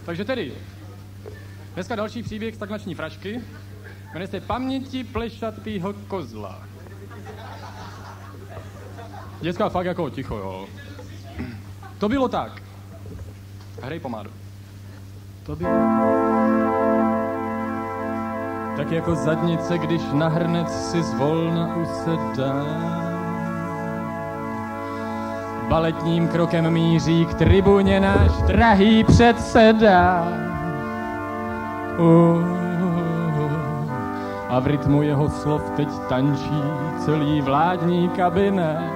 Takže tedy, dneska další příběh stagnační frašky. Jmenuje se Paměti plešatýho kozla. Děcka, fakt jako ticho, jo. To bylo tak. Hrej pomádu. To bylo tak jako zadnice, když na hrnec si zvolna usedá. Baletním krokem míří k tribuně náš drahý předseda. A v rytmu jeho slov teď tančí celý vládní kabinet.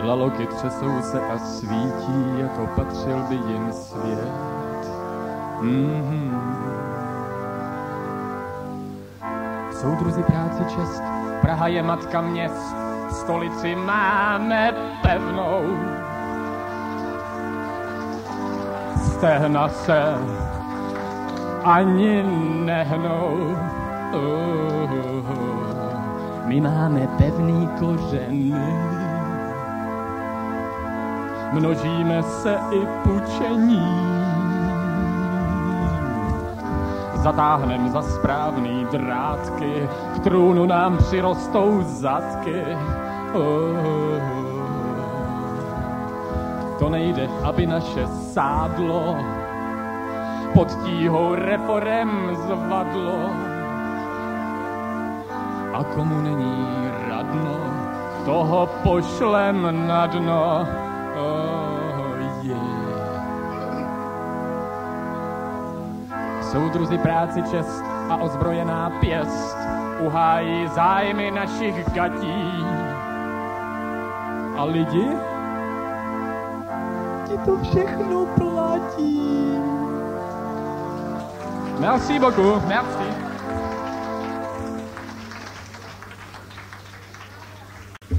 Laloky třesou se a svítí, jako patřil by jim svět. Soudruzi, práci, čest, Praha je matka měst, stolici máme pevnou. Stehna se ani nehnou. My máme pevný kořeny. Množíme se i pučení. Zatáhnem za správný drátky, k trůnu nám přirostou zadky. To nejde, aby naše sádlo pod tíhou reforem zvadlo. A komu není radno, toho pošlem na dno. Soudruzi, práci, čest a ozbrojená pěst uhájí zájmy našich gatí. A lidi? Ti to všechno platí. Merci beaucoup, merci.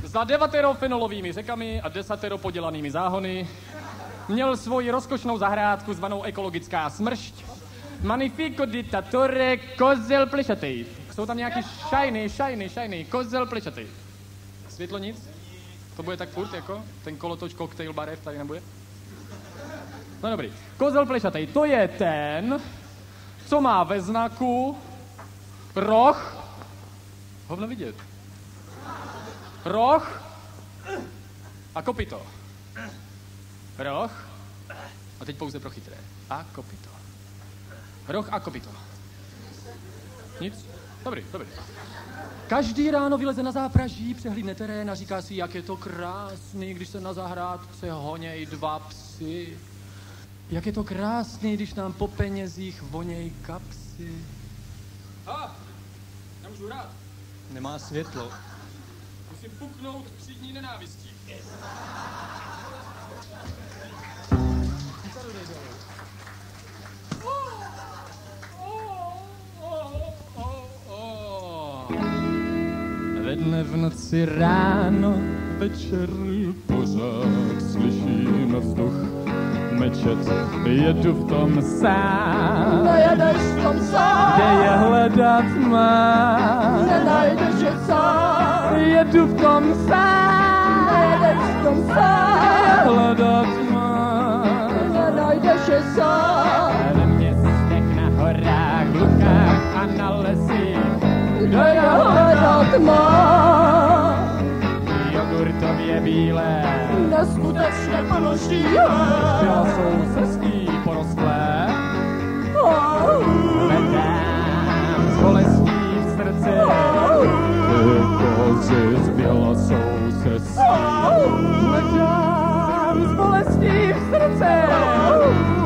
Za 9 fenolovými řekami a 10 podělanými záhony měl svoji rozkošnou zahrádku zvanou Ekologická smršť. Magnifico dittatore kozel plešatej. Jsou tam nějaký shiny kozel plešatej. Světlo nic? To bude tak furt jako? Ten kolotoč koktejl barev tady nebude? No dobrý. Kozel plešatej, to je ten, co má ve znaku roh. Hovno vidět. Roh a kopyto. Roh a teď pouze pro chytré. A kopyto. Roh a kopyto. Nic? Dobrý. Každý ráno vyleze na zápraží, přehlídne terén a říká si, jak je to krásný, když se na zahrádce honěj 2 psy. Jak je to krásný, když nám po penězích voněj kapsy. Nemůžu hrát. Nemá světlo. Musím puknout třídní nenávistí. Ve dne, v noci, ráno, večer, pořád slyším vzduch mečet. Jedu v tom sám. Nejedeš v tom sám. Kde je hledat mám. Nenajdeš je sám. Jedu v tom sám. Nejedeš v tom sám. Hledat mám. Nenajdeš je sám. Ve městech, na horách, lukách a na lesích. Kde je hledat má. Jogurtově bílé. Neskutečně plnožílé. Jsou srstí porostlé. Hledám s bolestí v srdci. Ty kozy z bělasou srstí. Hledám s bolestí v srdci.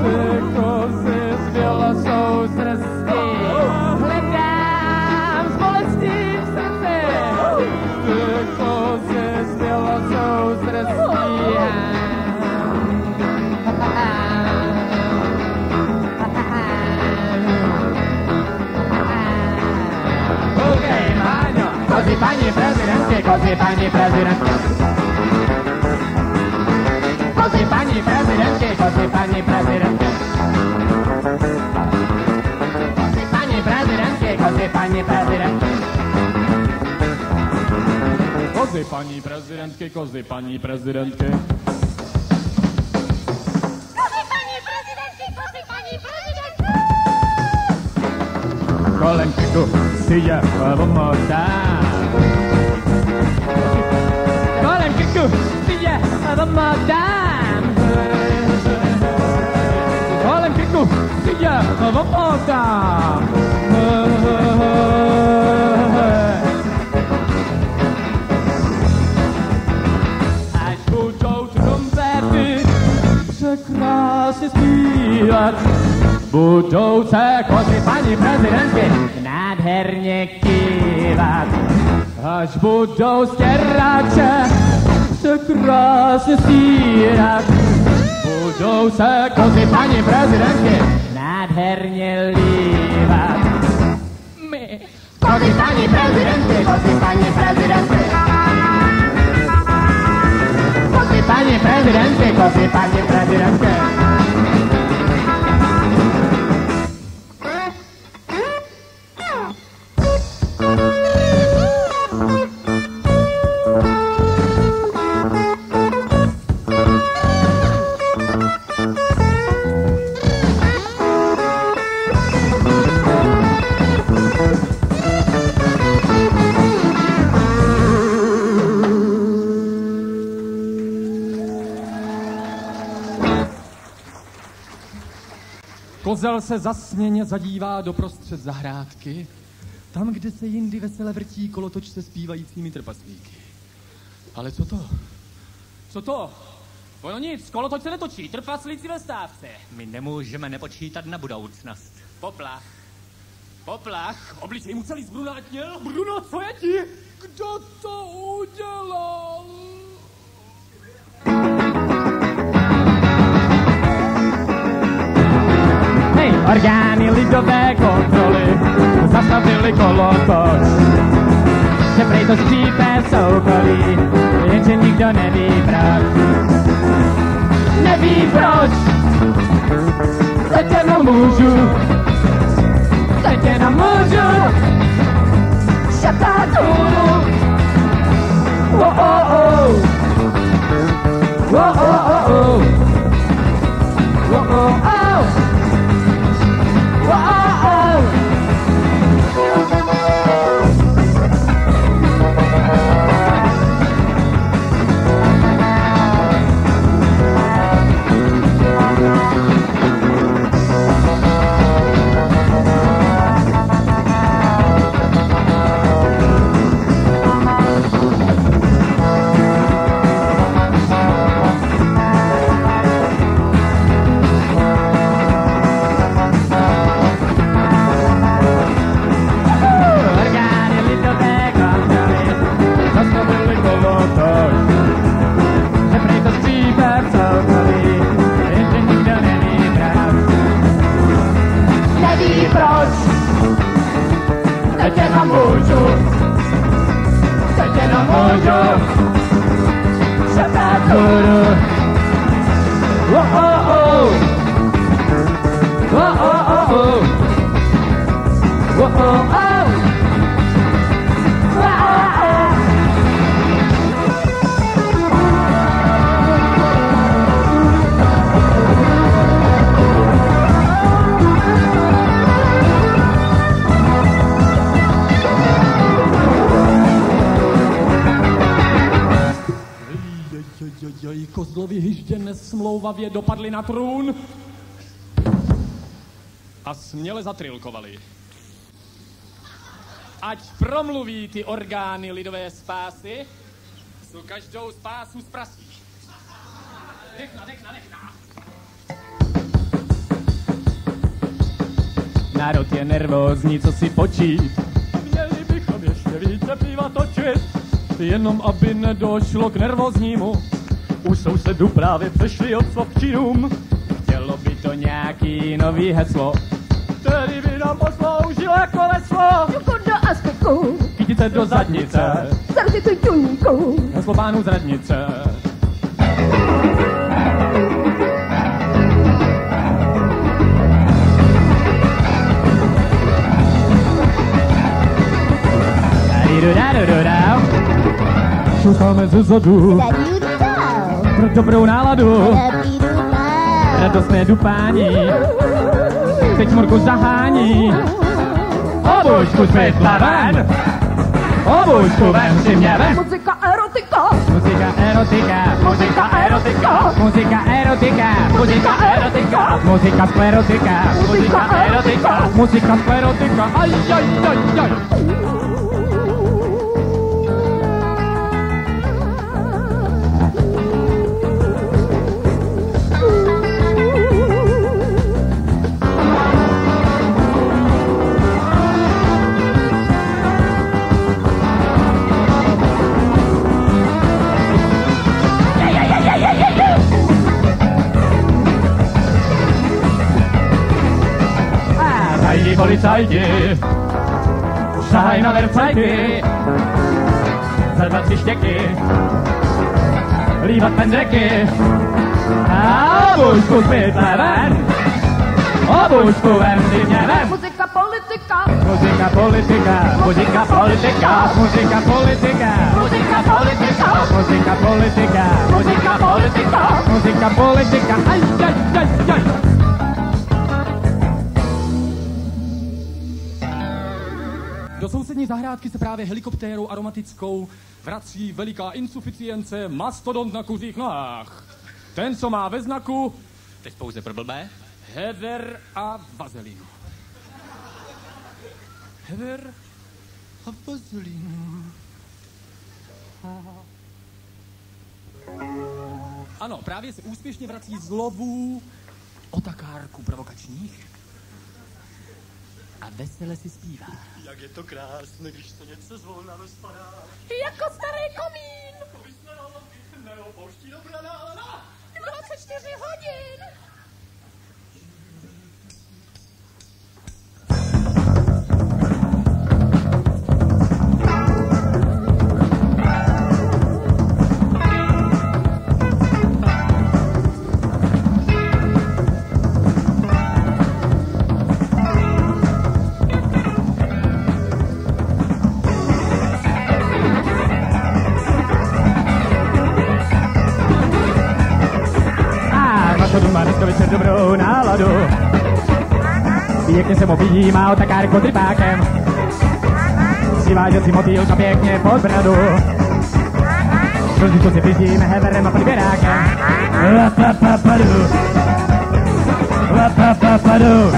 Ty kozy z bělasou srstí. Hledám s bolestí v srdci. Ty kozy z bělasou srstí. Kozy paní prezidentky, kozy paní prezidentky. Kozy paní prezidentky, kozy paní prezidentky. Kozy paní prezidentky, kozy paní prezidentky. Kozy paní prezidentky, kozy paní prezidentky. Kozy paní prezidentky! Kolem krku si je omotám. Kolem krku si je omotám. Kolem krku si je omotám. Až budou trumpety se krásně zpívat, budou se kozy paní prezidentky nádherně kývat. Až budou stěrače se krásně stírat, budou se kozy paní prezidentky nádherně lívat. My kozy paní prezidentky, kozy paní prezidentky. Kozy paní prezidentky, kozy paní prezidentky. Kozel se zasněně zadívá doprostřed zahrádky, tam, kde se jindy vesele vrtí kolotoč se zpívajícími trpaslíky. Ale co to? Co to? No nic, kolotoč se netočí, trpaslíci ve stávce. My nemůžeme nepočítat na budoucnost. Poplach. Poplach? Obličej mu celý zbrunátněl? Bruno, co je ti? Kdo to udělal? Hej, orgány lidové kontroly zastavili kolotoč. Že prej to skřípe soukolí, jenže nikdo neví proč. Neví proč. Teď jenom můžu. Teď jenom můžu. Šeptat hůru. Oh, oh, oh. Oh, oh, oh, oh. Oh, oh, oh. Oh, oh, oh. Kozlovi hyžděné smlouvavě dopadli na trůn a směle zatrilkovali. Ať promluví ty orgány lidové spásy, co každou spásu zprasí. Nechna. Národ je nervózní, co si počít. Měli bychom ještě více piva točit, jenom aby nedošlo k nervóznímu. U sousedů právě přešli od slov k činům. Chtělo by to nějaký nový heslo, který by nám posloužil jako veslo. Juku do aspektu, Kytice do zadnice, zrci tu tuníku. heslo pánů z radnice. Šucháme ze zadu pro dobrou náladu, radostné dupání, teď Morku zahání. Obušku světla ven, obušku ven si mě ven. Muzika erotika, Muzika erotika, muzika erotika, muzika erotika, muzika erotika, muzika sklerotika, muzika erotika, muzika sklerotika, aj, aj, aj, aj. Zajdi policajti, šahaj na vercajty, za 2, 3 štěky, líbat pendreky, a obušku světle ven, obušku ven si mě ven. muzika politika, Muzika politika, muzika politika, muzika politika, muzika politika, muzika politika, muzika politika, muzika politika, aj, aj, aj, aj. Do sousední zahrádky se právě helikoptérou aromatickou vrací veliká insuficience mastodont na kuřích nohách. Ten, co má ve znaku Teď pouze pro blbé. Hever a vazelínu. Hever a vazelínu. Ano, právě se úspěšně vrací z lovů otakárků provokačních a vesele si zpívá. Jak je to krásné, když se něco zvolna rozpadá. jako starý komín, Neopouští do bradána. 24 hodin. Má dneska večer dobrou náladu. Pěkně se objímá otakárku tripákem. Přiváže si motýlka pěkně pod bradu. Trošku si blížíme heverem a podběrákem. Lapapapadu. Lapapapadu.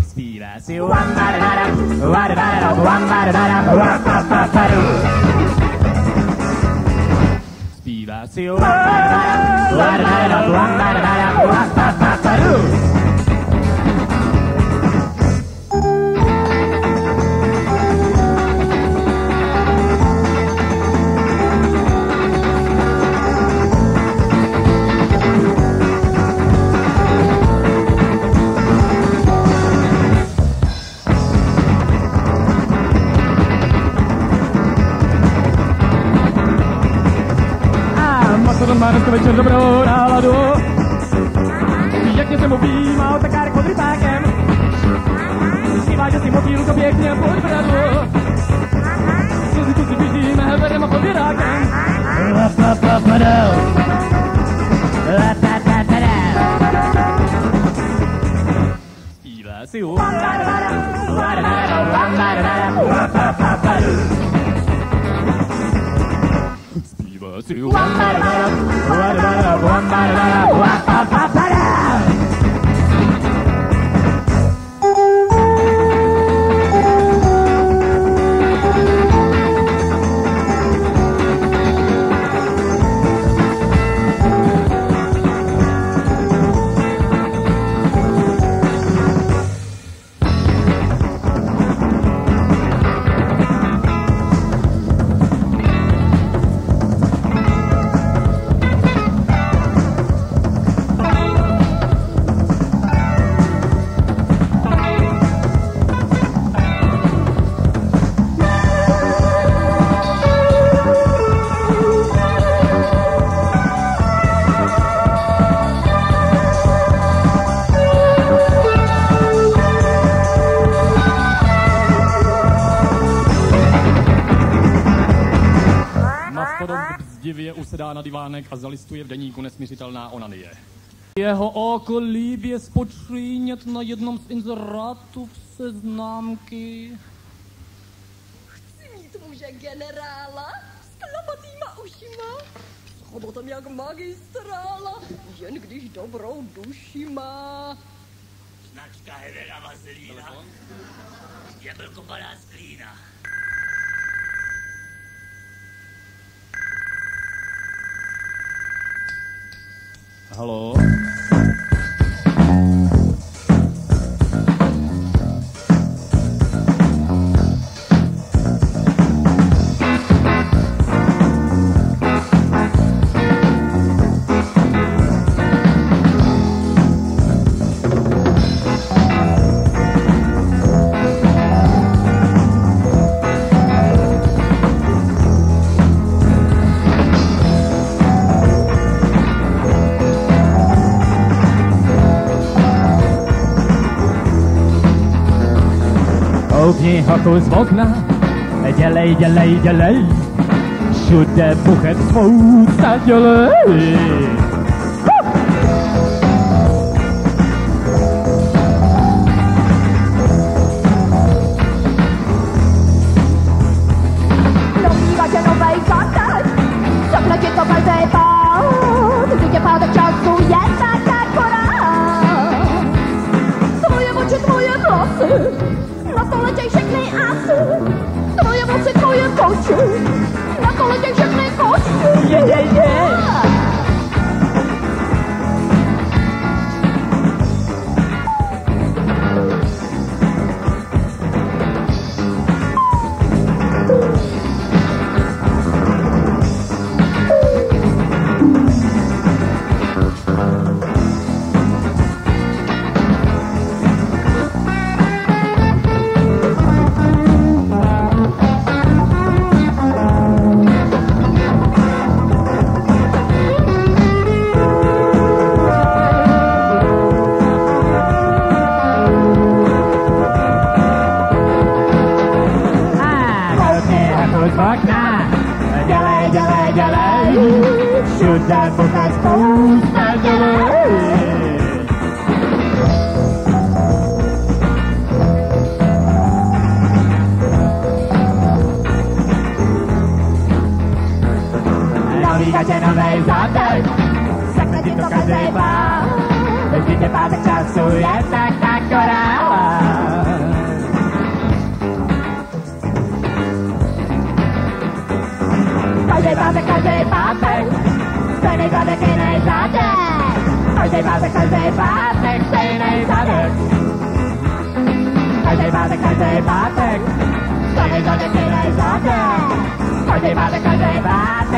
Zpívá si wambadadam, wambadadam, wambadadam, lapapapadu. Zpívá si wambadadam, wambadadam, wambadadam, lapapapadu. Má dneska večer dobrou náladu. Pěkně se mu objímá otakárek pod rypákem. Přiváže si motýlko pěkně pod bradu. Slzičku si běžíme heverem a podběrákem. Lapapapadau. Lapapapadau. Zpívá si si skoro bzdivě usedá na divánek a zalistuje v deníku Nesmířitelná onanie. Jeho oko líbě spočínět na jednom z inzerátů v Seznámky. Chci mít muže generála s klapatýma ušima, s chobotem jak magistrála, jen když dobrou duši má. Značka Hevera Vazelína, jablkopadá sklína. Haló? Koukni hoku z okna, dělej, dělej, dělej, všude buchev spousta, dělej. Domnívá tě novej kontakt, řekne ti to každý pát, ty tě pátek času je tak akorát. Tvoje oči, tvoje vlasy, na to letěj všechny asy, tvoje moci, tvoje koči, na to letěj všechny koči. Dělej, dělej, dělej, všude buchev spousta, dělej. Navídá tě novej zátek, řekne ti to každý pán, vždyť je pátek času je tak akorát. Každý pátek, stejnej zadek, jinej zadek. Každý pátek, stejnej zadek. Každý pátek, stejnej zadek, jinej zadek. Každý pátek, stejnej zadek.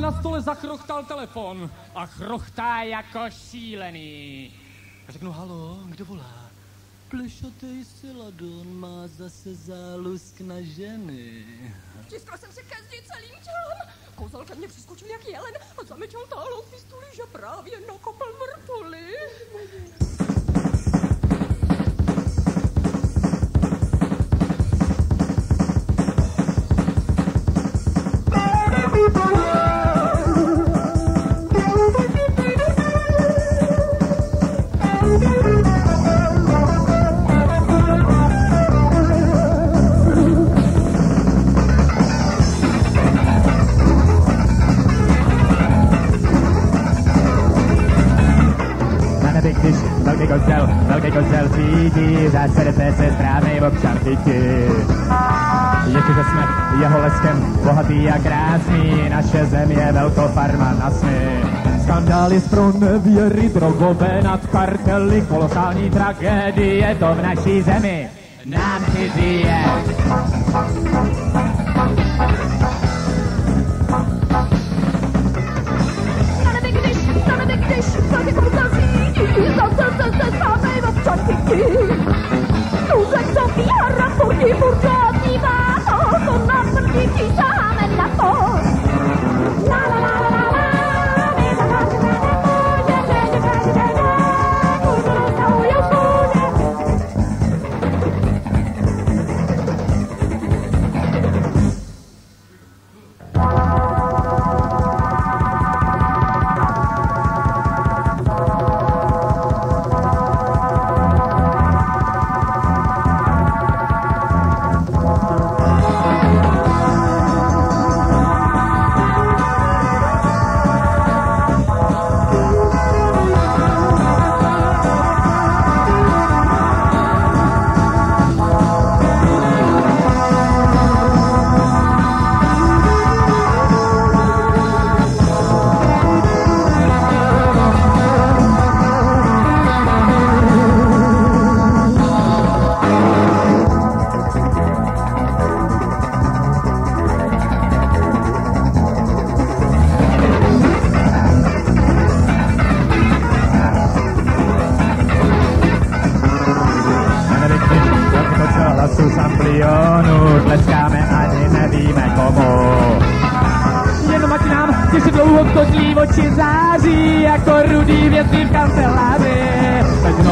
Na stole zachrochtal telefon a chrochtá jako šílený. A řeknu, halo, kdo volá? Plešatej Siladon má zase zálusk na ženy. Stiskla jsem se ke zdi celým tělem. Kozel ke mně přiskočil jak jelen a zamečal tálou pistuli, že právě nakopl vrtuli. Když velký kozel svítí, za srdce se správnej občan chytí. Ještě jsme jeho leskem bohatý a krásný, naše země velkofarma na sny. Skandály z pronevěry, drogové nadkartely, kolosální tragédie, to v naší zemi nám cizí je. Na nebe když, velký kozel svítí, za srdce se správnej občan chytí.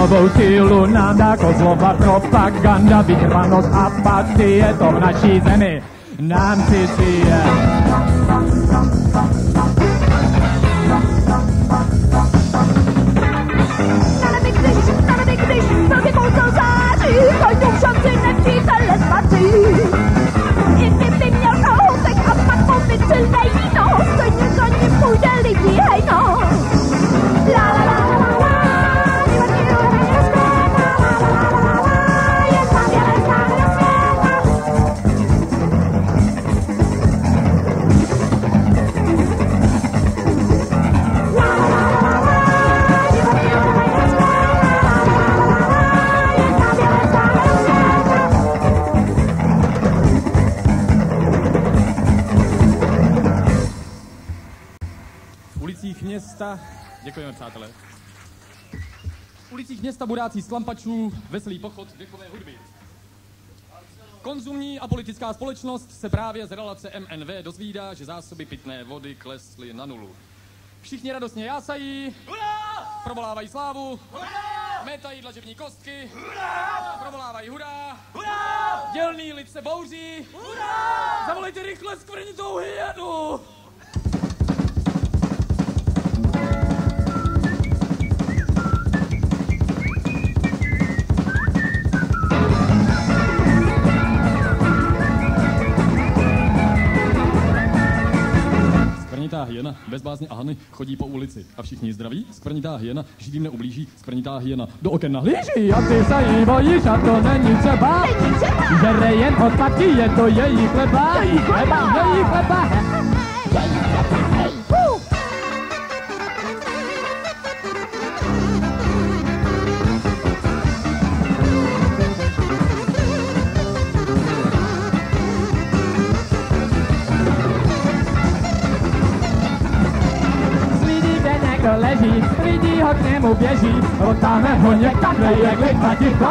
novou sílu nám dá Kozlova propaganda, vytrvanost a patie, to v naší zemi nám přičije. Když velký kouzlo září, každou šanci nepřítele spatří. I kdyby měl kohousek a pak mobil silnej, no, stejně za ním půjde lidí, hej no. La la la la la, je tam jeden stále světa. Města, děkujeme přátelé. V ulicích města budácí slampačů, veselý pochod dechové hudby. Konzumní a politická společnost se právě z relace MNV dozvídá, že zásoby pitné vody klesly na nulu. Všichni radostně jásají, provolávají slávu, métají dlažební kostky, provolávají hurá, dělný lid se bouří, zavolejte rychle skvrnitou hyenu! Skvrnitá hyena, bez bázně a hany, chodí po ulici a všichni zdraví. Skvrnitá hyena, živým neublíží, skvrnitá hyena do oken nahlíží. A ty se jí bojíš a to není třeba. Žere jen odpadky, je to její chleba. Její chleba. Leží, lidi ho k němu běží, odtáhne ho někam, kde je klidva ticho.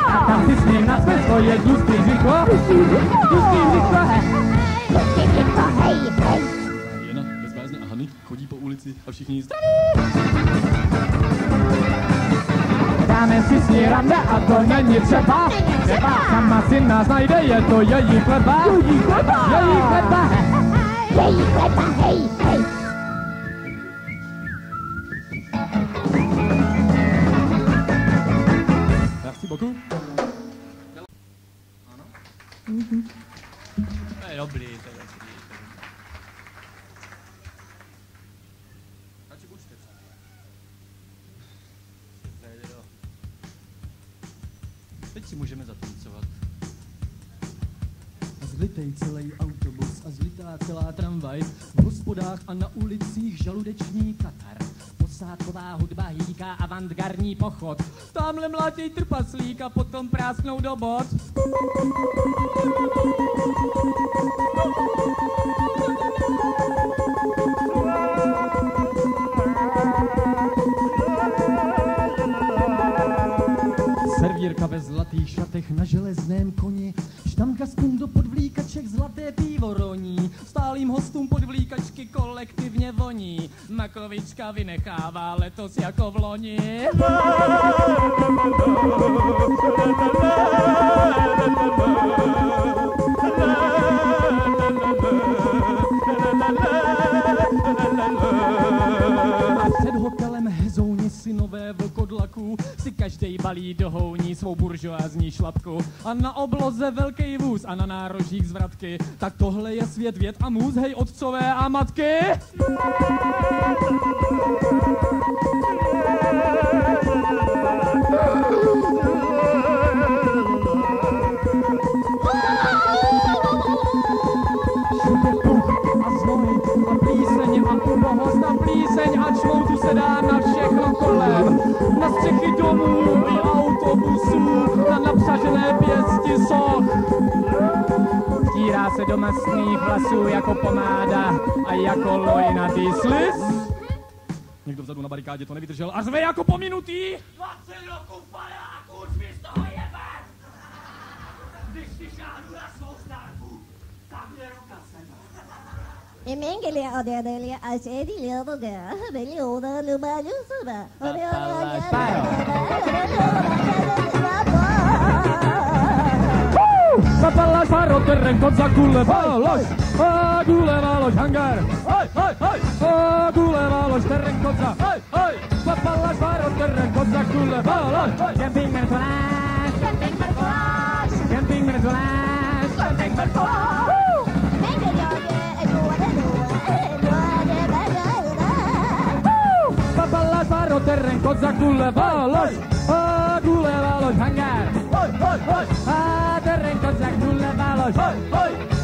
A tam si s ním na světlo je tlustý říklo. Jena, bez bázně a hany, chodí po ulici a všichni zdraví. Dáme si s ní rande a to není třeba. Sama si nás najde, je to její chleba. Její chleba, hej. Merci beaucoup. Ano? To je dobrý. Radši buďte. Teď si můžeme zatancovat. A zlitej celý autobus a zlitá celá tramvaj, v hospodách a na ulicích žaludeční katar. Posádková hudba hýká avantgardní pochod. Tamhle mlátěj trpaslík a potom prásknou do bod. Servírka ve zlatých šatech na železném koni, štamgastům do podvlíkaček zlaté pivo roní, stálým hostům podvlíkačky kolektivně voní, Makovička vynechává letos jako v loni. A před hotelem Hezouni synové vlkodlaků si každej balí do houní svou buržoázní šlapku. A na obloze velký vůz a na nárožích zvratky. Tak tohle je svět věd a můz, hej otcové a matky. A plíseň a ubohost a plíseň a čmoutu se dá na všechno kolem. Na střechy domů i autobusů, na napřažené pěsti soch. Vtírá se do mastných vlasů jako pomáda a jako lojnatý sliz. Někdo vzadu na barikádě to nevydržel a řve jako pominutý. 20 roků padáků, už mi z toho jebe! Když si šáhnu na svou stárku, tam je ruka sem. Emengele adeadele asedi levoga, belioda lumaju suba. Papala Papallas Farroterren kotsa kuulevalois hangar. Kuulevalois terren kotsa. Papallas Farroterren kotsa kuulevalois. Camping met flash. Camping met flash. Camping met flash. Camping met flash. Papallas Farroterren kotsa kuulevalois. Kuulevalois hangar. Terren kotsa kuulevalois.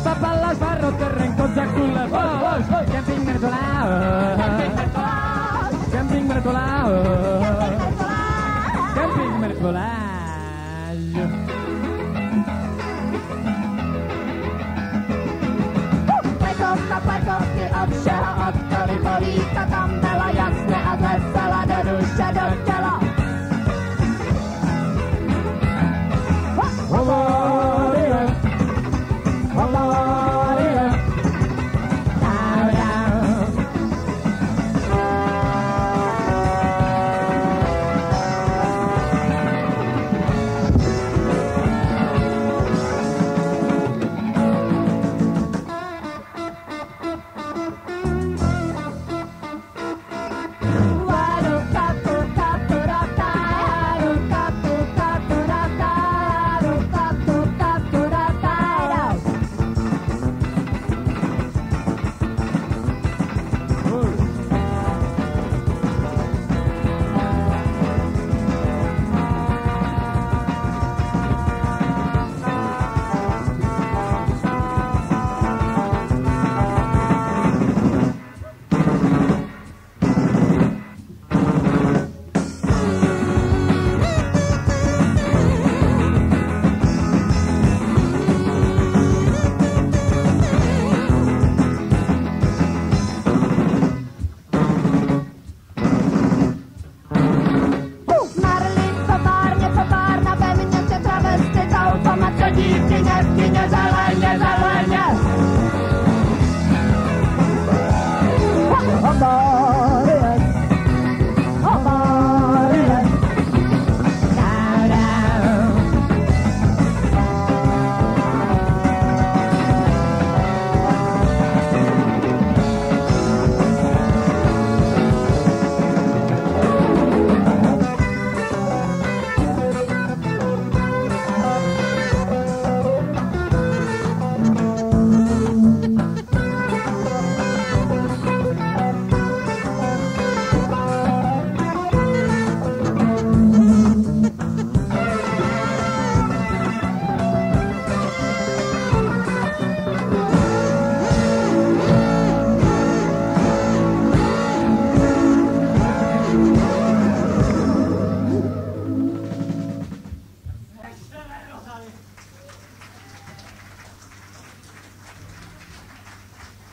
Papallas Farroterren kotsa kuulevalois. Camping met flash. Camping met flash. Camping met flash. Camping met flash. Parkovky od všeho, od Kalipovíka, tam byla jasné a vesela do duše, do těla. Havárie, havárie,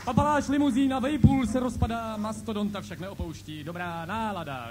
Papaláš limuzína vejpůl se rozpadá, mastodonta však neopouští. Dobrá nálada.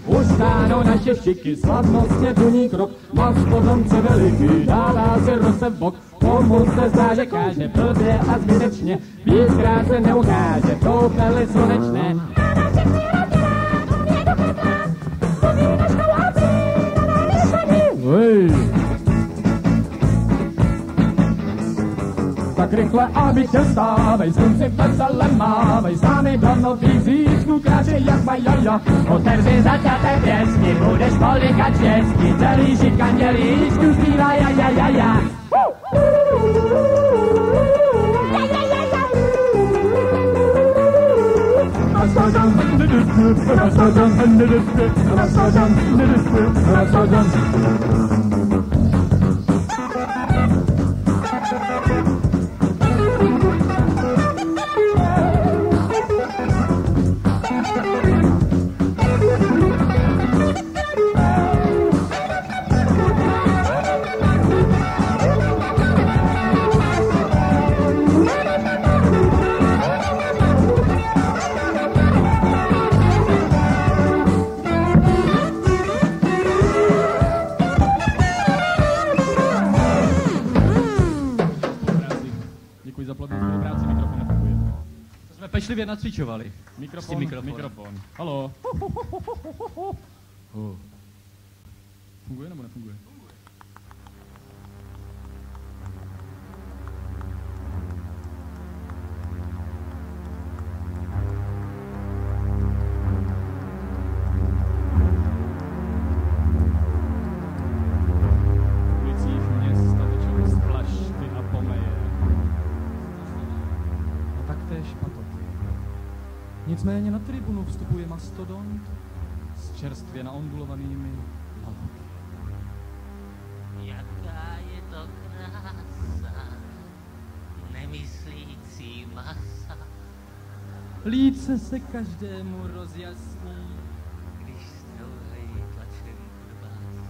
Ustánou naše šiky, slavnostně duní krok, mastodonce veliký, dává se roze v bok, komu se zdá, že káže blbě a zbytečně, víckrát se neukáže, toupeli slunečné. Tak rychle, aby tě stávej, slunci vesele mávej, sámi do nových zítřků kráčej jak majaja. Otevři zaťaté pěsky, budeš polikat česky, celý šikaně líčku zpívá ja. Mastodon, pečlivě nacvičovali. Mikrofon. Haló. Funguje nebo nefunguje? Nicméně na tribunu vstupuje mastodont s čerstvě naondulovanými lavky. Jaká je to krása, nemyslící masa, Líce se každému rozjasní, když strouhají tlačem kudbás.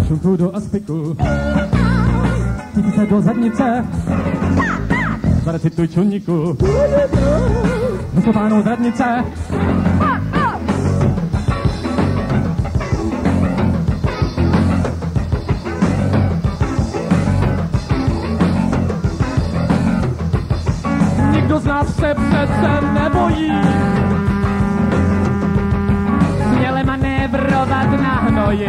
Šunku do aspiku, chytí se do zadnice, zarecituj čuníku, vyschopánou z radnice. Nikdo z nás se přece nebojí směle manévrovat na hnoji.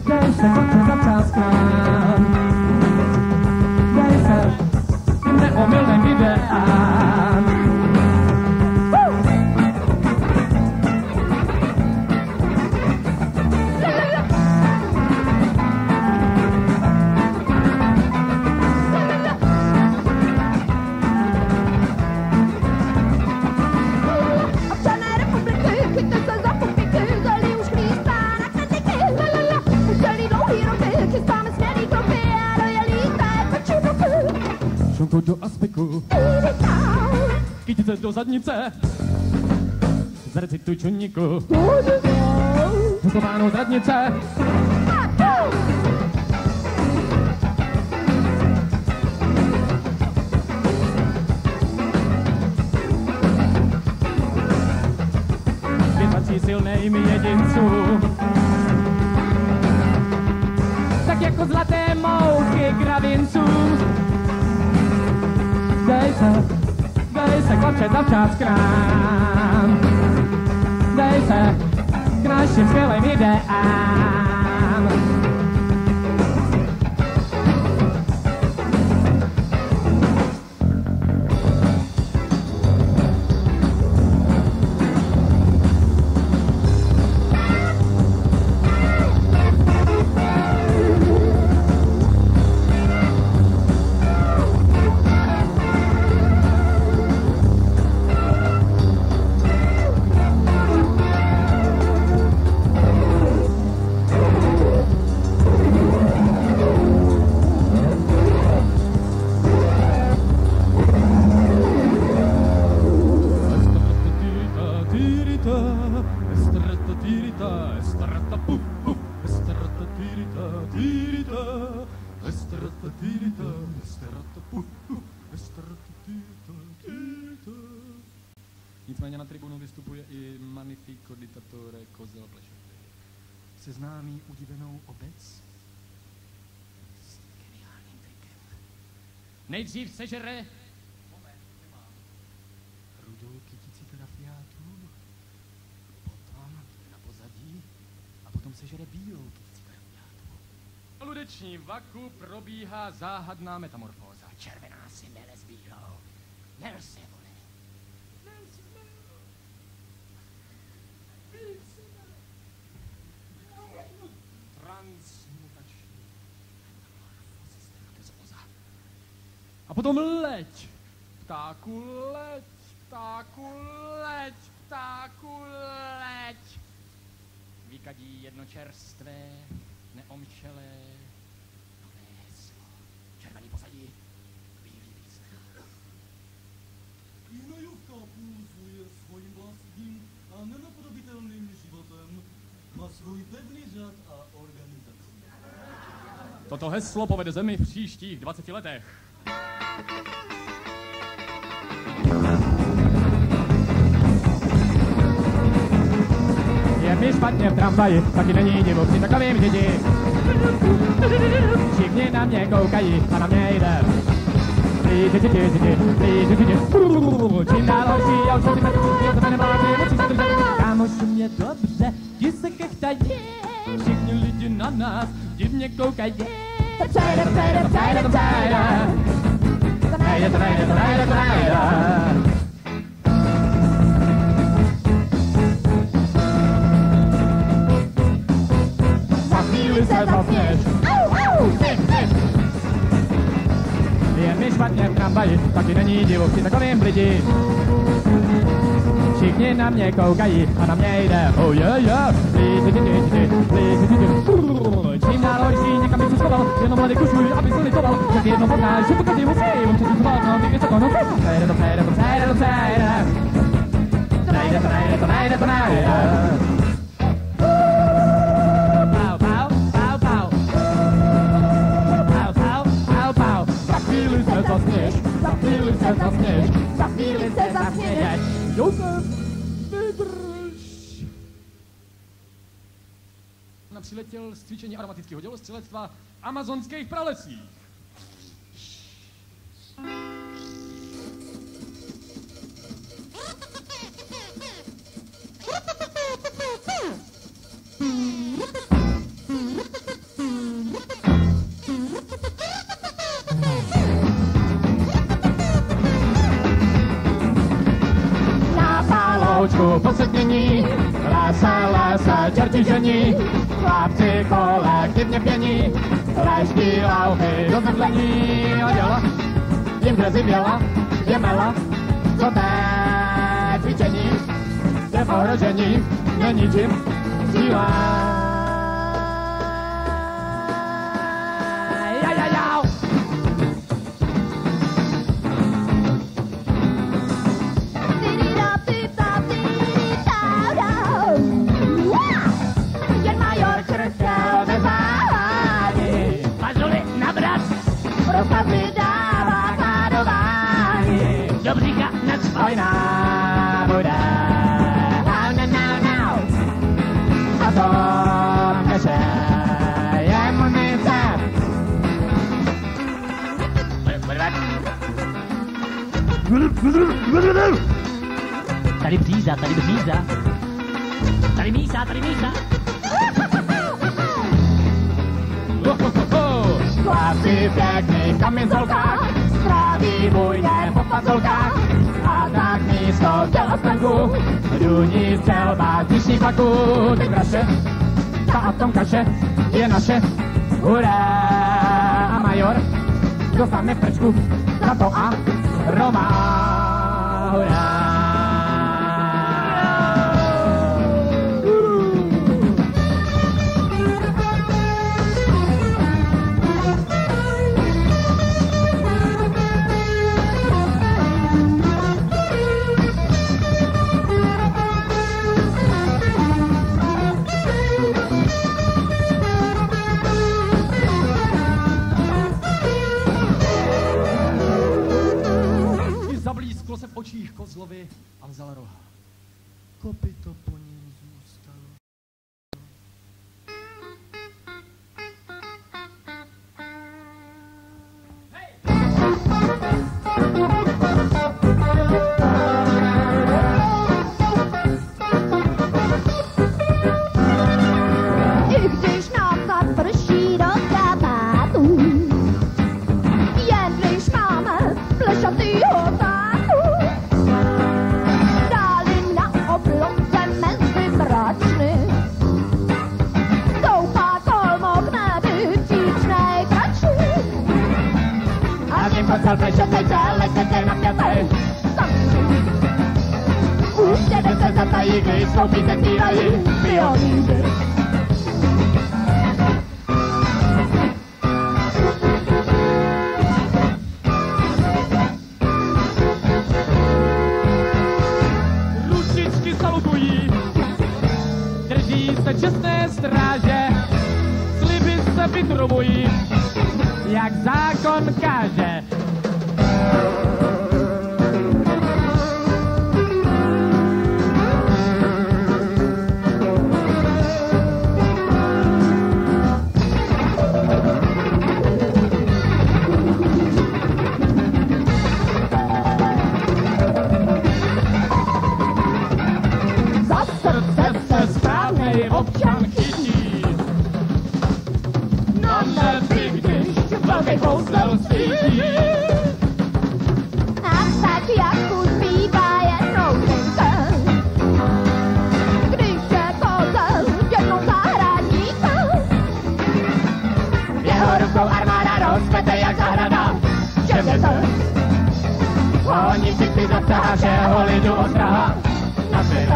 Dej se, koče zapřáskrám, dej se neomylným ideám. Občané republiky, chyťte se za pupiky, zelí už chlístá na kritiky, celý dlouhý roky, chystáme směrný kroky a dojelíte peči boky. Šunku do aspiku, chytí se do zadnice, zarecituj čuníku, vyschopánou z radnice. Patří silným jedincům, tak jako zlaté mouchy kravincům. Dej se, koče zavčas krám, dej se k našim skvělým ideám. Nicméně na tribunu vystupuje i Magnifico Dittatore Kozel Plešatý. Seznámí udivenou obec Nejdřív sežere rudou kytici trafiátů, potom na pozadí a potom sežere bílou kytici trafiátů. V ludeční vaku probíhá záhadná metamorfóza. Červená si mele s bílou. Mel se, vole. Transmutační. A potom leď. Ptáku leď, ptáku leď, ptáku leď. Vykadí jedno čerstvé, neomčelé, nové heslo. Červený pozadí, bílý výsledek. Hnojůvka pulzuje svým vlastním a nenapodobitelným životem. Má svůj pevný řád a organizaci. Toto heslo povede zemi v příštích 20 letech. Je mi špatně v tramvaji, taky není divu při takovým děti. Všichni na mě koukají a na mě jde. Čím dál horší, já už si metu, to nebáří, musí se držet. Kámošům je dobře, ti se kechtají. Všichni lidi na nás divně koukají. Za chvíli se zasněš. Je mi špatně v tramvaji, taky není divu při takovým lidi. Všichni na mě koukají a na mě jde. Oh yeah, yeah. Čím dál horší, někam bych se schoval, jenom mladý kušuj, aby se litoval. Tak jedno poznáš, že to každý musí, on přesně schoval, no ty vysoko noci. Přejde to, přejde to, přejde to, přejde. To nejde, to nejde, to nejde, to nejde. Pau, pau, pau, pau. Pau, pau, pau, pau. Za chvíli se zasněš, za chvíli se zasněš, za chvíli se zasněš. Josef, vydrž! Přiletěl z cvičení aromatického dělostřelectva v amazonských pralesích. Posednění, lása, lása, čerti žení, chlapci kolektivně pění, léští lauchy do zrlení. A děla, jim přezivěla, je mela, co té cvičení, je v ohrožení, není čím síla. Vojna bude, a to neže je munice. Tady bříza, tady bříza. Tady mísa, tady mísa. Chlapci v pěkných kamizolkách stráví bujně po fasolkách. A tak místo tělostranku důní střelba z dýšní paku. Teď vraše, ta atomkaše je naše. Hurá! A major dostane prčku za to a Roma. Hurá! Se v očích kozlovi a vzal roha. Kopyto po něm zůstalo. Hej! Brusel plešete, celé světě napjaté. Už tebe se zatají, když sloupíte zpívají pionidy. Ručičky salutují, drží se čestné stráže, sliby se vytrubují, jak zákon káže. Za srdce se správnej občan chytí. Na nebi, když velký kousel svítí. A tak jak uzbývá jednou drinka. Když je kozel jednou zahradníka. Jeho rukou armáda rozkvete jak zahrada. Všem honí vždycky za všeho lidu ostraha na svět.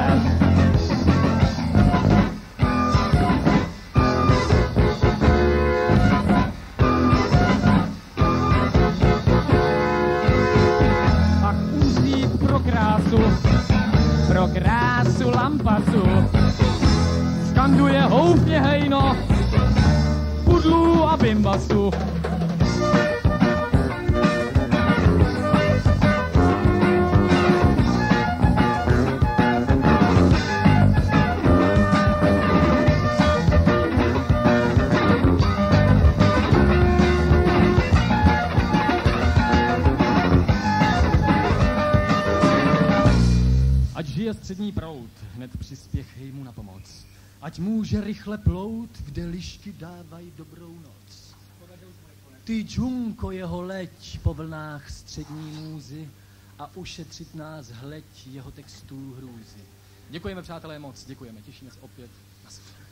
Ach, úří pro krásu lampasu, skanduje houfně hejno, pudlů a bimbasu. Ať žije střední proud, hned přispěchej mu na pomoc. Ať může rychle plout, kde lišky dávají dobrou noc. Ty džunko jeho leď po vlnách střední můzy a ušetřit nás hleď jeho textů hrůzy. Děkujeme, přátelé, moc, děkujeme, těšíme se opět na shledanou.